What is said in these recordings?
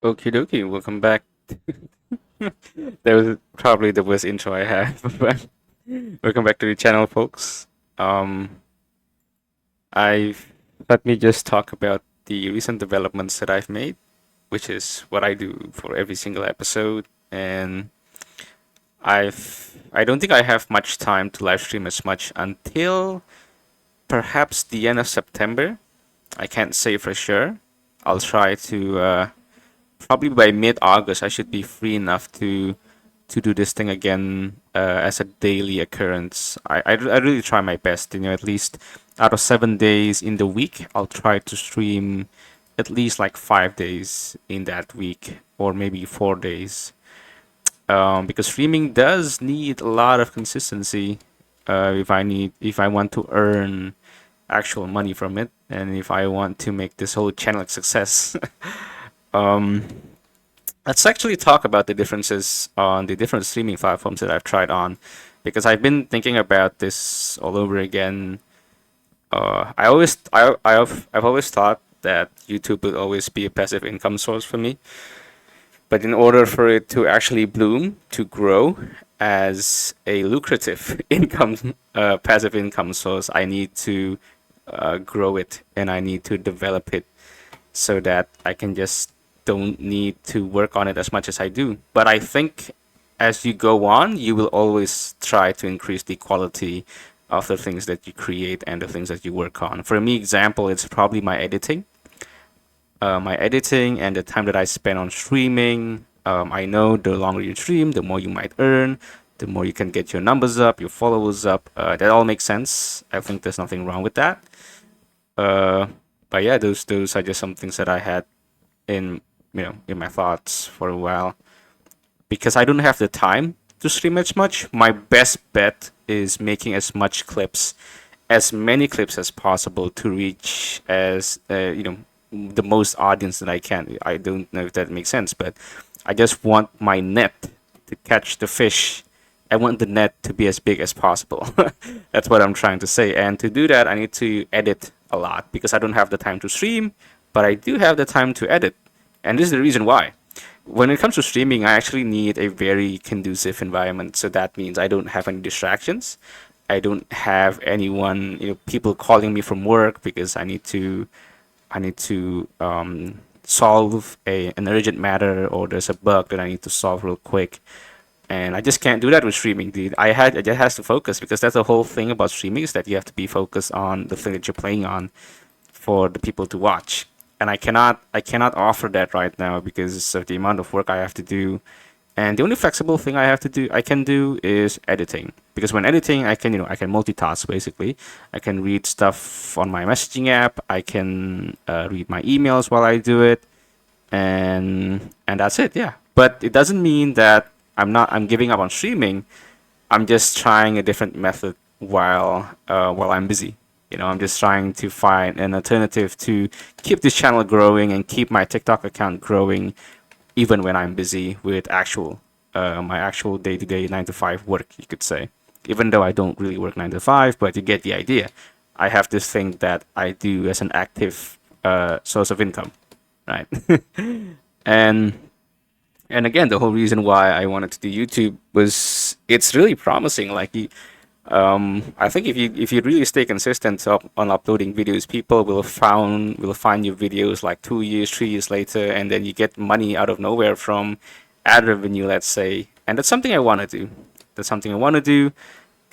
Okie dokie, welcome back. That was probably the worst intro I have, but welcome back to the channel, folks. Um, I Let me just talk about the recent developments that I've made, which is what I do for every single episode, and I don't think I have much time to live stream as much until perhaps the end of September. I can't say for sure. I'll try to probably by mid-August I should be free enough to do this thing again as a daily occurrence. I really try my best, at least out of 7 days in the week, I'll try to stream at least like 5 days in that week, or maybe 4 days. Because streaming does need a lot of consistency. If I want to earn actual money from it, and if I want to make this whole channel a success. um, Let's actually talk about the differences on the different streaming platforms that I've tried on, because I've been thinking about this all over again. I've always thought that YouTube would always be a passive income source for me, but in order for it to actually bloom, to grow as a lucrative passive income source, I need to grow it and I need to develop it so that I can just don't need to work on it as much as I do. But I think as you go on, you will always try to increase the quality of the things that you create and the things that you work on. For me, example, it's probably my editing and the time that I spend on streaming. I know the longer you stream, the more you might earn, the more you can get your numbers up, your followers up. That all makes sense. I think there's nothing wrong with that. Uh, but yeah, those are just some things that I had in in my thoughts for a while, because I don't have the time to stream as much. My best bet is making as many clips as possible to reach as the most audience that I can. I don't know if that makes sense, but I just want my net to catch the fish. I want the net to be as big as possible. That's what I'm trying to say. And to do that, I need to edit a lot because I don't have the time to stream, but I do have the time to edit. And this is the reason why. When it comes to streaming, I actually need a very conducive environment. So that means I don't have any distractions. I don't have anyone, people calling me from work because I need to solve an urgent matter, or there's a bug that I need to solve real quick. And I just can't do that with streaming, dude. I just has to focus, because that's the whole thing about streaming, is that you have to be focused on the thing that you're playing on for the people to watch. And I cannot offer that right now because of the amount of work I have to do. And the only flexible thing I can do is editing. Because when editing, I can multitask basically. I can read stuff on my messaging app. I can read my emails while I do it, and that's it. Yeah. But it doesn't mean that I'm giving up on streaming. I'm just trying a different method while I'm busy. I'm just trying to find an alternative to keep this channel growing and keep my TikTok account growing, even when I'm busy with my actual day-to-day 9 to 5 work, you could say. Even though I don't really work 9 to 5, but you get the idea. I have this thing that I do as an active source of income, right? and and again, the whole reason why I wanted to do YouTube was it's really promising. I think if you really stay consistent on uploading videos, people will find your videos like 2 years, 3 years later, and then you get money out of nowhere from ad revenue, let's say. And that's something I want to do. That's something I want to do.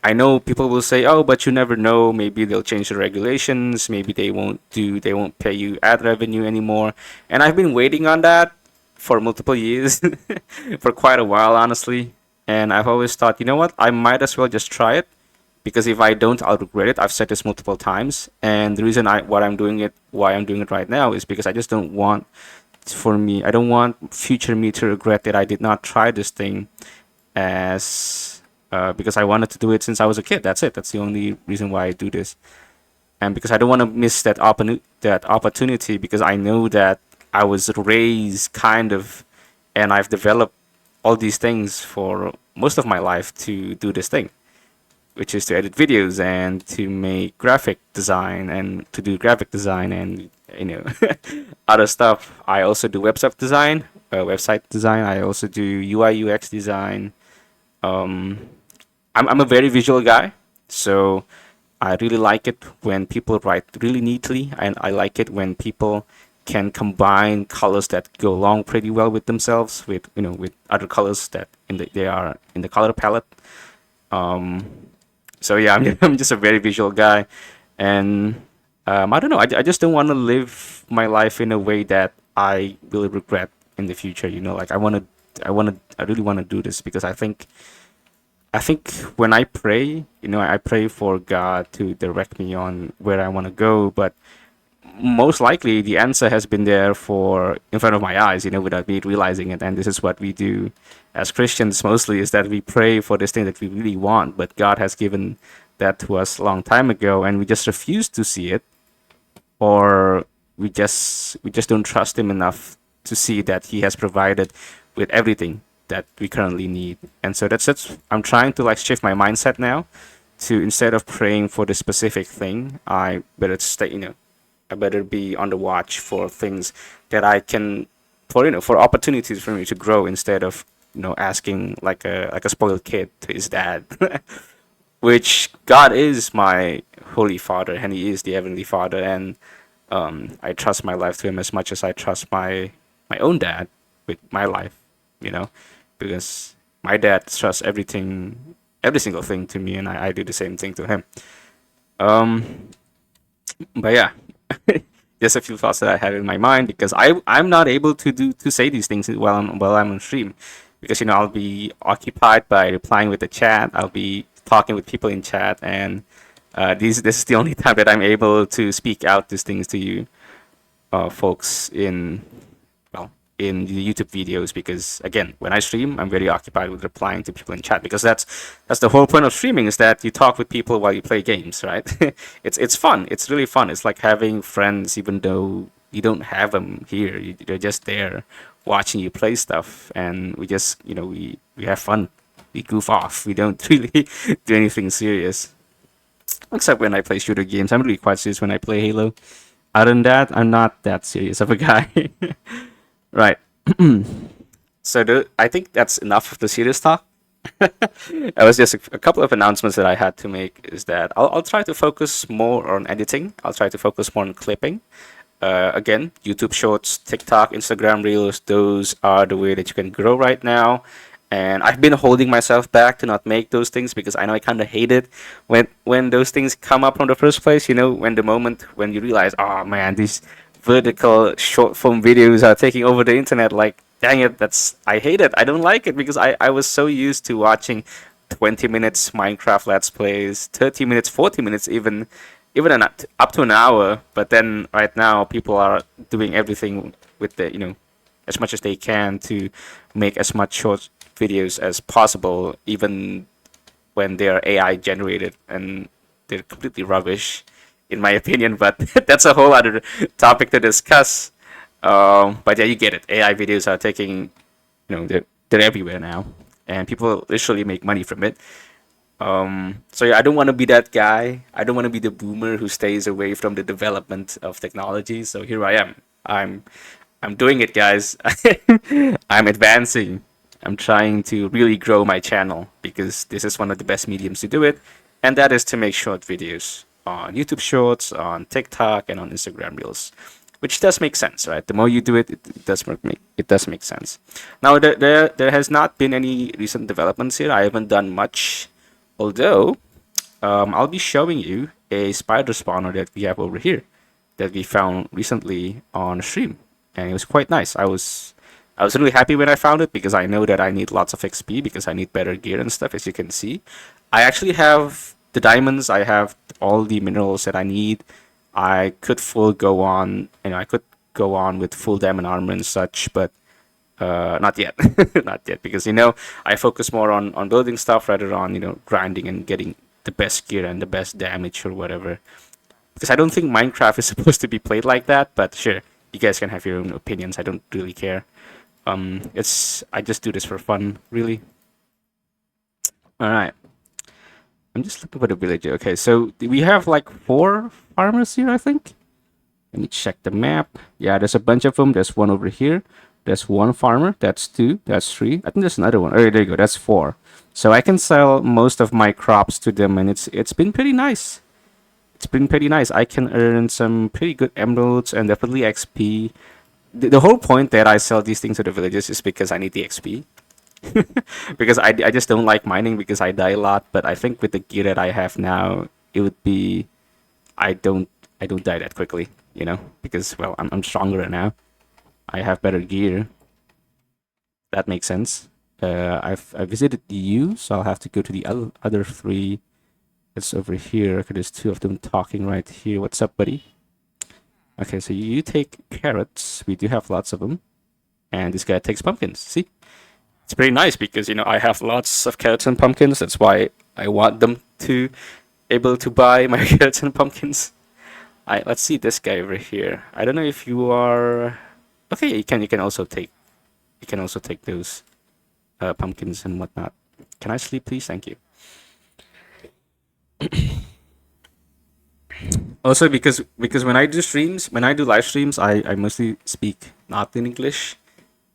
I know people will say, "Oh, but you never know. Maybe they'll change the regulations. Maybe they won't pay you ad revenue anymore." And I've been waiting on that for multiple years, for quite a while, honestly. And I've always thought, you know what? I might as well just try it, because if I don't, I'll regret it. I've said this multiple times, and the reason why I'm doing it right now, is because I don't want future me to regret that I did not try this thing, as because I wanted to do it since I was a kid. That's it. That's the only reason why I do this, and because I don't want to miss that opportunity, because I know that I was raised kind of, and I've developed all these things for most of my life to do this thing, which is to edit videos and to make graphic design and to do graphic design and you know other stuff. I also do website design. website design. I also do UI UX design. Um, I'm a very visual guy, so I really like it when people write really neatly, and I like it when people can combine colors that go along pretty well with themselves, with with other colors that they are in the color palette. Um, so yeah, I'm just a very visual guy, and I don't know. I just don't want to live my life in a way that I will regret in the future. Like I really want to do this because I think when I pray, I pray for God to direct me on where I want to go, but most likely the answer has been there for in front of my eyes, without me realizing it. And this is what we do as Christians mostly, is that we pray for this thing that we really want, but God has given that to us a long time ago, and we just refuse to see it, or we just don't trust Him enough to see that He has provided with everything that we currently need. And so that's I'm trying to like shift my mindset now to, instead of praying for the specific thing, I better stay, I better be on the watch for things that I can, for opportunities for me to grow, instead of asking like a spoiled kid to his dad. Which God is my holy Father, and He is the heavenly Father, and I trust my life to Him as much as I trust my own dad with my life, you know, because my dad trusts everything, every single thing to me, and I do the same thing to him. Um, but yeah, just a few thoughts that I had in my mind, because I'm not able to say these things while I'm on stream, because I'll be occupied by replying with the chat. I'll be talking with people in chat, and this is the only time that I'm able to speak out these things to you, folks, well in the YouTube videos, because again, when I stream, I'm very occupied with replying to people in chat, because that's the whole point of streaming, is that you talk with people while you play games, right? It's fun. It's really fun. It's like having friends, even though you don't have them here. They're just there watching you play stuff, and we just we have fun. We goof off. We don't really do anything serious, except when I play shooter games. I'm really quite serious when I play Halo. Other than that, I'm not that serious of a guy. Right. So I think that's enough of the serious talk. It was just a couple of announcements that I had to make. Is that I'll try to focus more on editing. I'll try to focus more on clipping. Again, YouTube Shorts, TikTok, Instagram Reels, those are the way that you can grow right now. And I've been holding myself back to not make those things, because I know I kind of hate it when those things come up from the first place. When the moment when you realize, oh man, these vertical short form videos are taking over the internet. Like, dang it, I hate it. I don't like it, because I was so used to watching 20 minutes Minecraft Let's Plays, 30 minutes, 40 minutes, even up to an hour. But then right now people are doing everything with as much as they can to make as much short videos as possible, even when they are AI generated and they're completely rubbish, in my opinion. But that's a whole other topic to discuss. But yeah, you get it. AI videos are taking, they're everywhere now, and people literally make money from it. So yeah, I don't want to be that guy. I don't want to be the boomer who stays away from the development of technology. So here I am. I'm doing it, guys. I'm advancing. I'm trying to really grow my channel, because this is one of the best mediums to do it, and that is to make short videos on YouTube Shorts, on TikTok, and on Instagram Reels, which does make sense, right? The more you do it, it does make sense. Now, there has not been any recent developments here. I haven't done much, although I'll be showing you a spider spawner that we have over here that we found recently on stream, and it was quite nice. I was really happy when I found it, because I know that I need lots of XP, because I need better gear and stuff, as you can see. I actually have the diamonds. I have all the minerals that I need. I could go on with full diamond armor and such, but not yet. Not yet, because I focus more on building stuff rather on grinding and getting the best gear and the best damage or whatever. Because I don't think Minecraft is supposed to be played like that, but sure, you guys can have your own opinions. I don't really care. I just do this for fun, really. All right. I'm just looking for the villager. Okay, so we have like 4 farmers here, I think. Let me check the map. Yeah, there's a bunch of them. There's one over here. There's one farmer. That's two. That's three. I think there's another one. Oh, there you go. That's four. So I can sell most of my crops to them, and it's been pretty nice. It's been pretty nice. I can earn some pretty good emeralds and definitely XP. The whole point that I sell these things to the villagers is because I need the XP. Because I just don't like mining because I die a lot. But I think with the gear that I have now, it would be I don't I don't die that quickly. Because well I'm stronger now. I have better gear. That makes sense. I visited you, so I'll have to go to the other three. It's over here. Okay, there's two of them talking right here. What's up, buddy? Okay, so you take carrots. We do have lots of them. And this guy takes pumpkins. See? It's pretty nice because, I have lots of carrots and pumpkins. That's why I want them to able to buy my carrots and pumpkins. Let's see this guy over here. I don't know if you are... Okay, you can also take those pumpkins and whatnot. Can I sleep, please? Thank you. Also, because when I do live streams, I mostly speak not in English,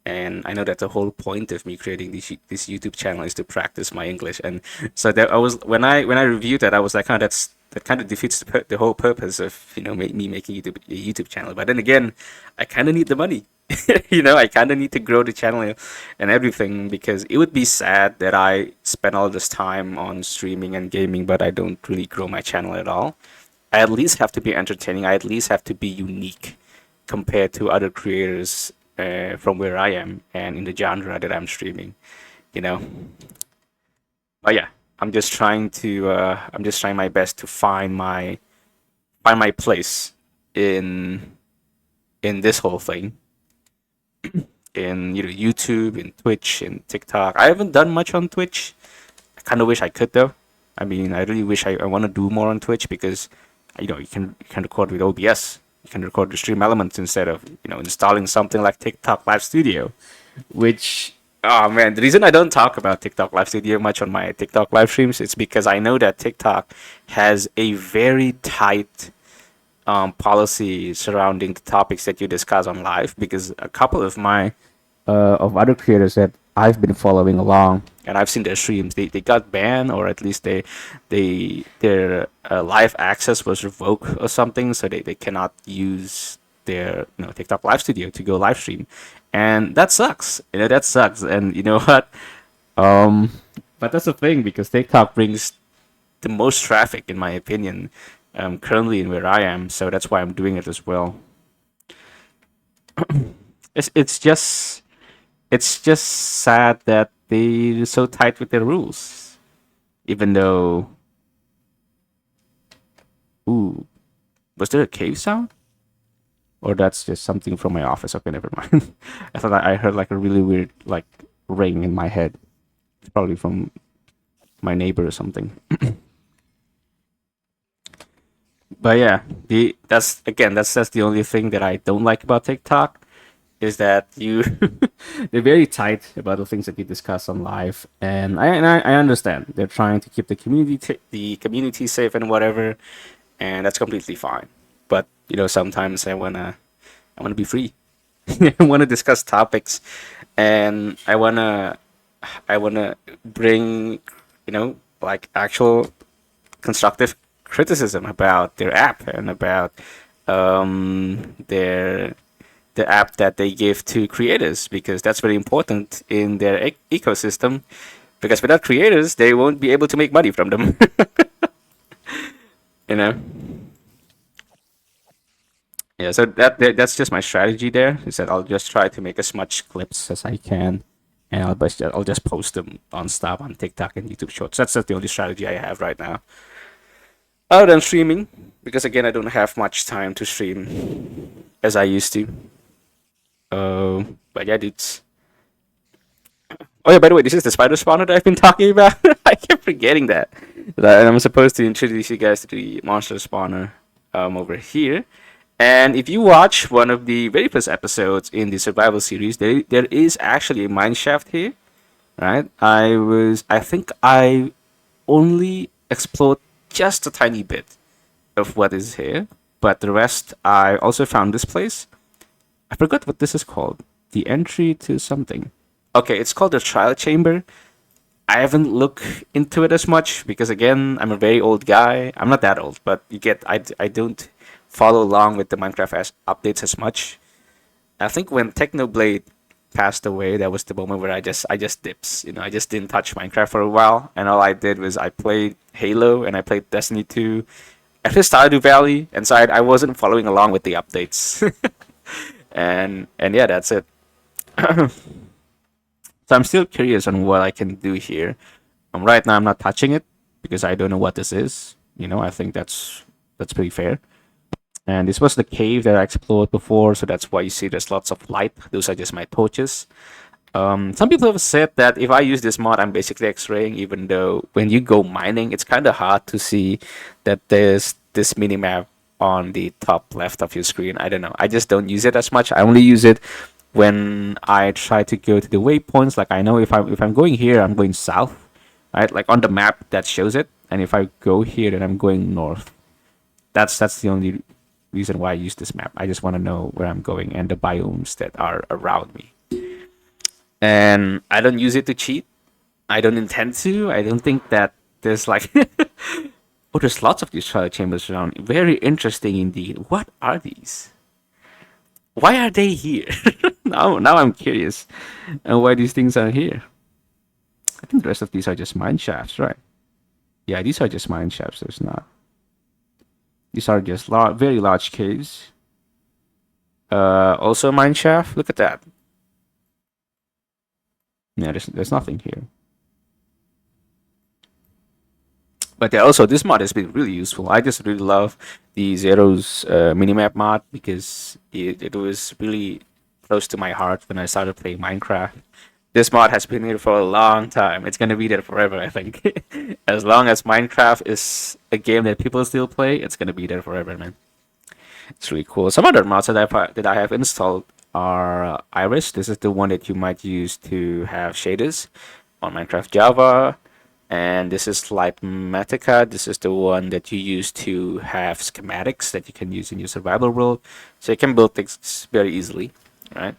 and I know that the whole point of me creating this YouTube channel is to practice my English, and so that I was when I reviewed that, I was like, that kind of defeats the whole purpose of me making a YouTube channel. But then again, I kind of need the money. I kind of need to grow the channel and everything, because it would be sad that I spend all this time on streaming and gaming, but I don't really grow my channel at all. I at least have to be entertaining. I at least have to be unique compared to other creators from where I am and in the genre that I'm streaming. You know. But yeah, I'm just trying my best to find my place in this whole thing, in YouTube, in Twitch, in TikTok. I haven't done much on Twitch. I kind of wish I could though. I mean, I really wish I want to do more on Twitch, because you can record with OBS. You can record the stream elements instead of installing something like TikTok Live Studio, which, oh man, the reason I don't talk about TikTok Live Studio much on my TikTok live streams is because I know that TikTok has a very tight policy surrounding the topics that you discuss on live, because a couple of my of other creators that I've been following along and I've seen their streams, they got banned, or at least their live access was revoked or something, so they cannot use their TikTok live studio to go live stream, and that sucks. That sucks. And you know what? But that's the thing, because TikTok brings the most traffic, in my opinion, currently in where I am. So that's why I'm doing it as well. It's just sad that they're so tight with their rules. Even though, ooh, was there a cave sound? Or that's just something from my office? Okay, never mind. I thought I heard like a really weird like ring in my head. It's probably from my neighbor or something. But yeah, that's the only thing that I don't like about TikTok, is that they're very tight about the things that you discuss on live, and I understand they're trying to keep the community safe and whatever, and that's completely fine. But sometimes I wanna be free. I wanna discuss topics, and I wanna bring like actual constructive criticism about their app, and about their the app that they give to creators, because that's very important in their ecosystem, because without creators they won't be able to make money from them. you know yeah, so that's just my strategy there, is that I'll just try to make as much clips as I can, and I'll just post them on stop on TikTok and YouTube Shorts. That's just the only strategy I have right now, other than streaming, because again I don't have much time to stream as I used to. But yeah, dudes. Oh yeah, by the way, this is the spider spawner that I've been talking about. I kept forgetting that I'm supposed to introduce you guys to the monster spawner over here. And if you watch one of the very first episodes in the survival series, there is actually a mine shaft here, right? I think I only explored just a tiny bit of what is here, but the rest I also found this place. I forgot what this is called. the entry to something. Okay, it's called the trial chamber. I haven't looked into it as much because again, I'm a very old guy. I'm not that old, but you get I don't follow along with the Minecraft updates as much. I think when Technoblade passed away, that was the moment where I just dips. I just didn't touch Minecraft for a while, and all I did was I played Halo and I played Destiny 2 at the Stardew Valley, and so I wasn't following along with the updates. and yeah, that's it. So I'm still curious on what I can do here. Right now, I'm not touching it because I don't know what this is. I think that's pretty fair. And this was the cave that I explored before, so that's why you see there's lots of light. Those are just my torches. Some people have said that if I use this mod, I'm basically X-raying, even though when you go mining, it's kind of hard to see that there's this minimap on the top left of your screen. I don't know. I just don't use it as much. I only use it when I try to go to the waypoints. Like I know if I'm going here, I'm going south, right? Like on the map that shows it. And if I go here, then I'm going north. That's the only reason why I use this map. I just want to know where I'm going and the biomes that are around me. And I don't use it to cheat. I don't intend to. I don't think that there's like oh, there's lots of these trial chambers around. Very interesting indeed. What are these? Why are they here? now I'm curious. And why these things are here. I think the rest of these are just mine shafts, right? Yeah, these are just mine shafts. There's not. These are just very large caves. Also mine shaft. Look at that. Yeah, there's nothing here. But yeah, also this mod has been really useful. I just really love the Zero's minimap mod because it was really close to my heart when I started playing Minecraft. This mod has been here for a long time. It's gonna be there forever, I think. As long as Minecraft is a game that people still play, it's gonna be there forever, man. It's really cool. Some other mods that I have installed are Iris. This is the one that you might use to have shaders on Minecraft Java. And this is Lightmatica. This is the one that you use to have schematics that you can use in your survival world. So you can build things very easily, right?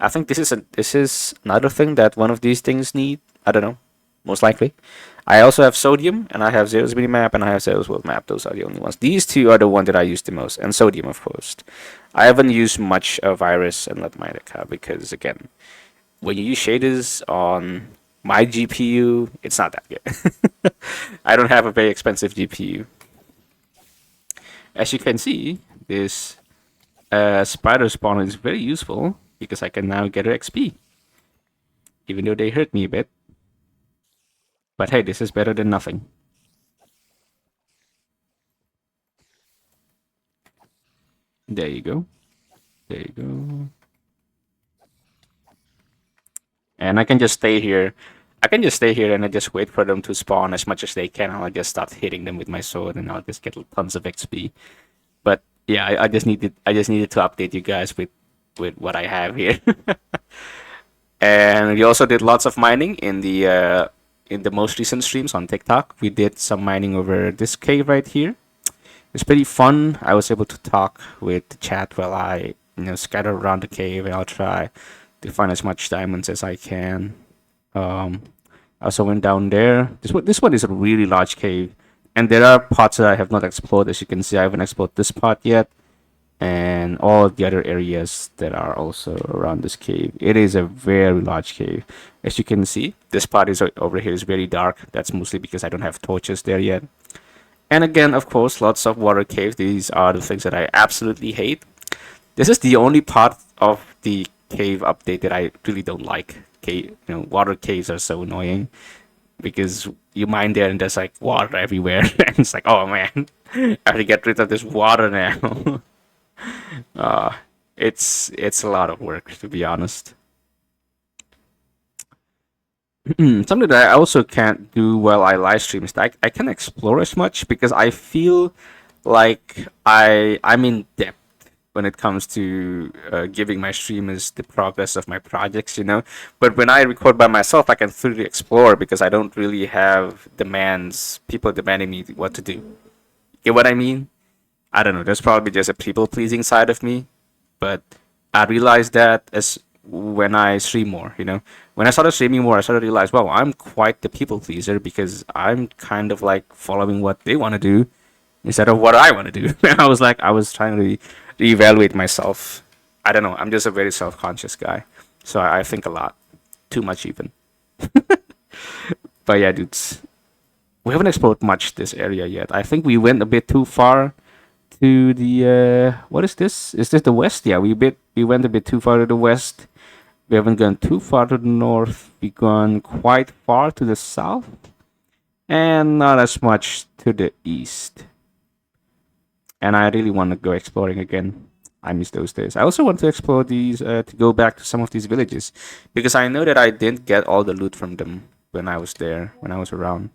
I think this is another thing that one of these things need. I don't know, most likely. I also have Sodium, and I have Zero's Minimap, and I have Zero's World Map. Those are the only ones. These two are the one that I use the most, and Sodium, of course. I haven't used much of Iris and Lightmatica because, again, when you use shaders on my GPU, it's not that good. I don't have a very expensive GPU. As you can see, this spider spawner is very useful because I can now get XP. Even though they hurt me a bit. But hey, this is better than nothing. There you go. There you go. And I can just stay here. I can just stay here and I just wait for them to spawn as much as they can. I'll just start hitting them with my sword and I'll just get tons of XP. But yeah, I just needed to update you guys with what I have here. And we also did lots of mining in the most recent streams on TikTok. We did some mining over this cave right here. It's pretty fun. I was able to talk with the chat while I scatter around the cave, and I'll try to find as much diamonds as I can. I also went down there. This one is a really large cave, and there are parts that I have not explored. As you can see, I haven't explored this part yet, and all the other areas that are also around this cave. It is a very large cave. As you can see, this part is over here is very dark. That's mostly because I don't have torches there yet. And again, of course, lots of water caves. These are the things that I absolutely hate. This is the only part of the cave update that I really don't like. Water caves are so annoying because you mine there and there's like water everywhere, and it's like, oh man, I have to get rid of this water now. It's a lot of work, to be honest. Something that I also can't do while I live stream is that I can't explore as much because I feel like I'm in depth when it comes to giving my streamers the progress of my projects, But when I record by myself, I can freely explore because I don't really have people demanding me what to do. Get what I mean? I don't know. There's probably just a people pleasing side of me, but I realized that as when I stream more, you know. When I started streaming more, I started to realize, wow, I'm quite the people pleaser because I'm kind of like following what they want to do instead of what I want to do. And I was like, I was trying to reevaluate myself. I don't know. I'm just a very self-conscious guy, so I think a lot, too much even. But yeah, dudes, we haven't explored much this area yet. I think we went a bit too far to the what is this? Is this the west? Yeah, we went a bit too far to the west. We haven't gone too far to the north. We've gone quite far to the south, and not as much to the east. And I really want to go exploring again. I miss those days. I also want to explore these, to go back to some of these villages, because I know that I didn't get all the loot from them when I was there, when I was around.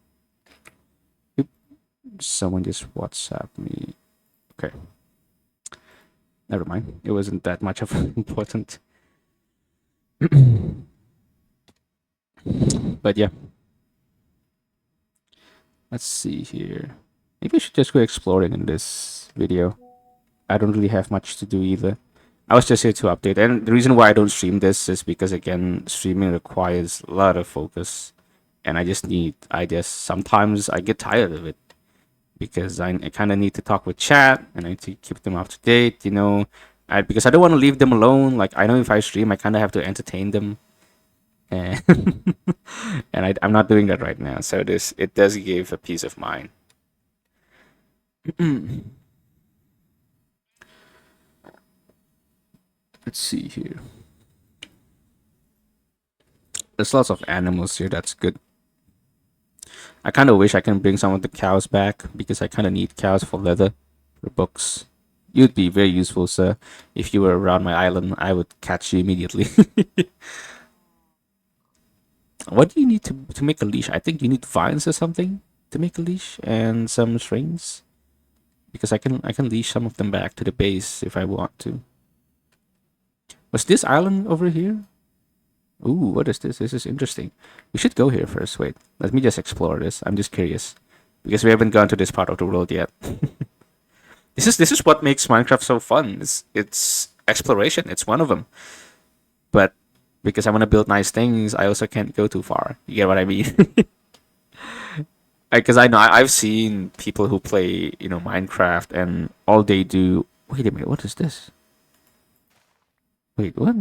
Oop, someone just WhatsApp me. Okay, never mind. It wasn't that much of important. But yeah, let's see here. Maybe I should just go exploring in this video. I don't really have much to do either. I was just here to update, and the reason why I don't stream this is because again, streaming requires a lot of focus, and I just sometimes I get tired of it because I kind of need to talk with chat and I need to keep them up to date, you know, because I don't want to leave them alone. Like I know if I stream, I kind of have to entertain them, and and I'm not doing that right now. So it does give a peace of mind. Let's see here. There's lots of animals here. That's good. I kind of wish I can bring some of the cows back because I kind of need cows for leather, for books. You'd be very useful, sir. If you were around my island, I would catch you immediately. What do you need to make a leash? I think you need vines or something to make a leash and some strings because I can leash some of them back to the base if I want to. Was this island over here? Ooh, what is this? This is interesting. We should go here first. Wait, let me just explore this. I'm just curious because we haven't gone to this part of the world yet. This is what makes Minecraft so fun. It's exploration. It's one of them. But because I want to build nice things, I also can't go too far. You get what I mean? Because I know I've seen people who play, you know, Minecraft, and all they do. Wait a minute, what is this? Wait, what?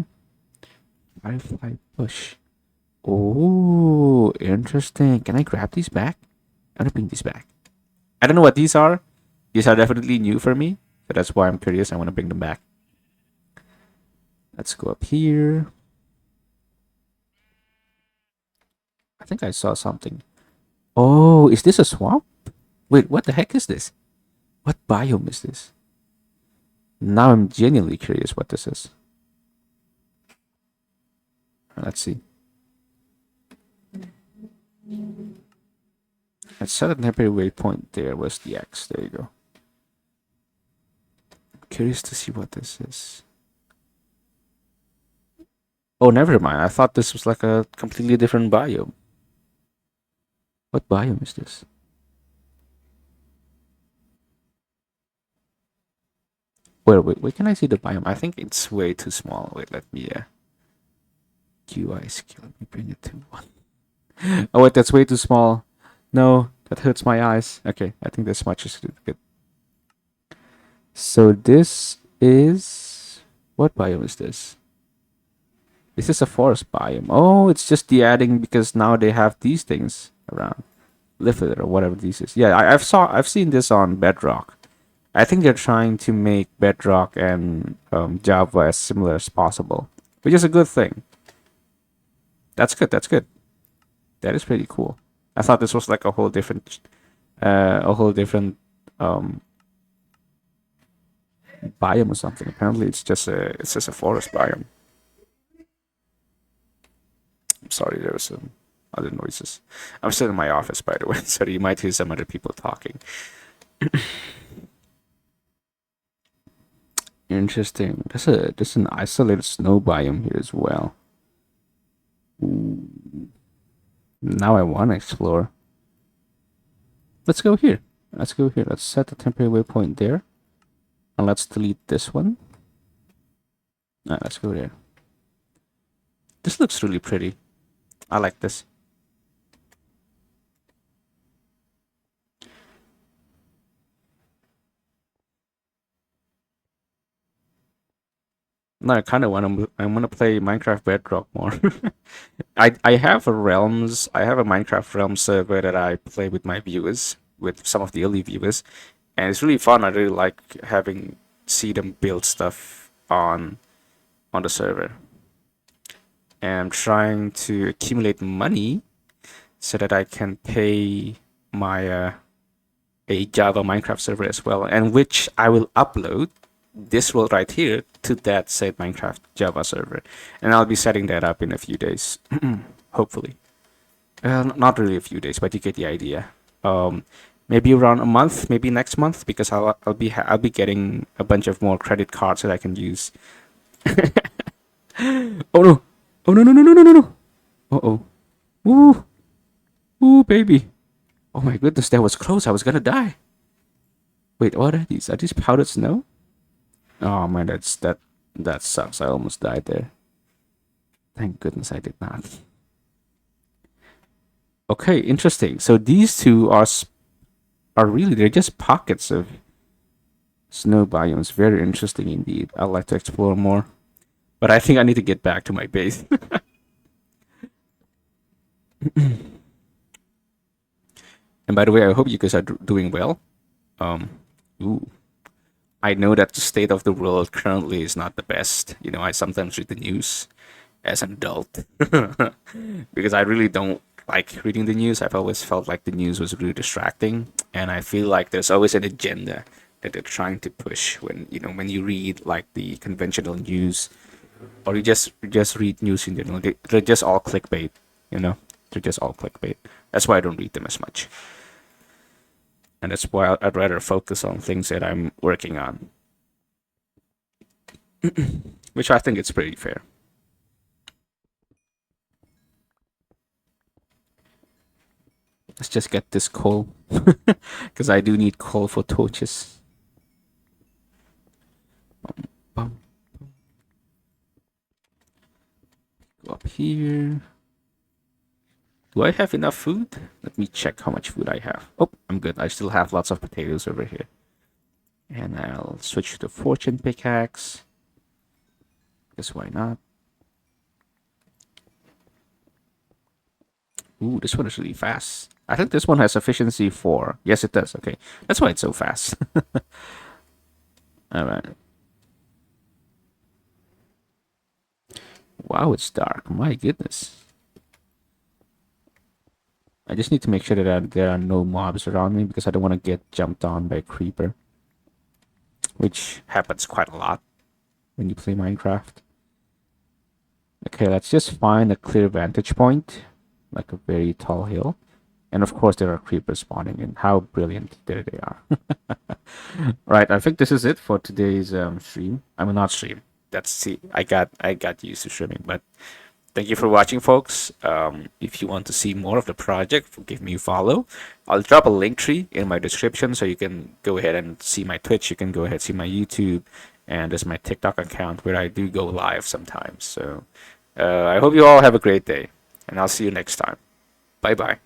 Firefly bush. Oh, interesting. Can I grab these back? I'm gonna bring these back. I don't know what these are. These are definitely new for me, so that's why I'm curious. I want to bring them back. Let's go up here. I think I saw something. Oh, is this a swamp? Wait, what the heck is this? What biome is this? Now I'm genuinely curious what this is. Let's see. Let's set a temporary waypoint there. Where's the X? There you go. Curious to see what this is. Oh, never mind. I thought this was like a completely different biome. What biome is this? Wait, can I see the biome? I think it's way too small. Wait, let me UI skill. Let me bring it to 1. Oh wait, that's way too small. No, that hurts my eyes. Okay, I think this much is good. So this is, what biome is this? This is a forest biome. Oh, it's just the adding because now they have these things around. Lifted or whatever this is. Yeah, I've seen this on Bedrock. I think they're trying to make Bedrock and Java as similar as possible, which is a good thing. That's good. That's good. That is pretty cool. I thought this was like a whole different um, biome or something. Apparently, it's just a forest biome. I'm sorry, there was some other noises. I'm still in my office, by the way, so you might hear some other people talking. Interesting. There's an isolated snow biome here as well. Ooh. Now I want to explore. Let's go here. Let's go here. Let's set the temporary waypoint there. And let's delete this one. Let's go there. This looks really pretty. I like this. No, I kind of want to play Minecraft Bedrock more. I have a Realms. I have a Minecraft Realms server that I play with my viewers, with some of the early viewers, and it's really fun. I really like having see them build stuff on the server. And I'm trying to accumulate money so that I can pay my a Java Minecraft server as well, and which I will upload this world right here to that said Minecraft Java server, and I'll be setting that up in a few days, hopefully. Not really a few days, but you get the idea. Maybe around a month, maybe next month, because I'll be getting a bunch of more credit cards that I can use. Oh no! Oh no no no no no no no! Uh oh! Ooh ooh baby! Oh my goodness, that was close. I was gonna die. Wait, what are these? Are these powdered snow? Oh man, that sucks. I almost died there. Thank goodness I did not. Okay, interesting. So these two are really they're just pockets of snow biomes. Very interesting indeed. I'd like to explore more, but I think I need to get back to my base. And by the way, I hope you guys are doing well. Um, ooh, I know that the state of the world currently is not the best. You know, I sometimes read the news as an adult because I really don't like reading the news. I've always felt like the news was really distracting, and I feel like there's always an agenda that they're trying to push when you read like the conventional news or you just read news in general. They're just all clickbait, you know. They're just all clickbait. That's why I don't read them as much, and that's why I'd rather focus on things that I'm working on, which I think it's pretty fair. Let's just get this coal, because I do need coal for torches. Bum, go up here. Do I have enough food? Let me check how much food I have. Oh, I'm good. I still have lots of potatoes over here. And I'll switch to the fortune pickaxe. Guess why not? Ooh, this one is really fast. I think this one has efficiency 4. Yes, it does. Okay. That's why it's so fast. Alright. Wow, it's dark. My goodness. I just need to make sure that there are no mobs around me because I don't want to get jumped on by a creeper. Which happens quite a lot when you play Minecraft. Okay, let's just find a clear vantage point, like a very tall hill. And of course, there are creepers spawning in. How brilliant there they are. Right, I think this is it for today's stream. I mean, not stream. That's see, I got used to streaming, but thank you for watching, folks. If you want to see more of the project, give me a follow. I'll drop a link tree in my description so you can go ahead and see my Twitch. You can go ahead and see my YouTube, and there's my TikTok account where I do go live sometimes. So I hope you all have a great day, and I'll see you next time. Bye bye.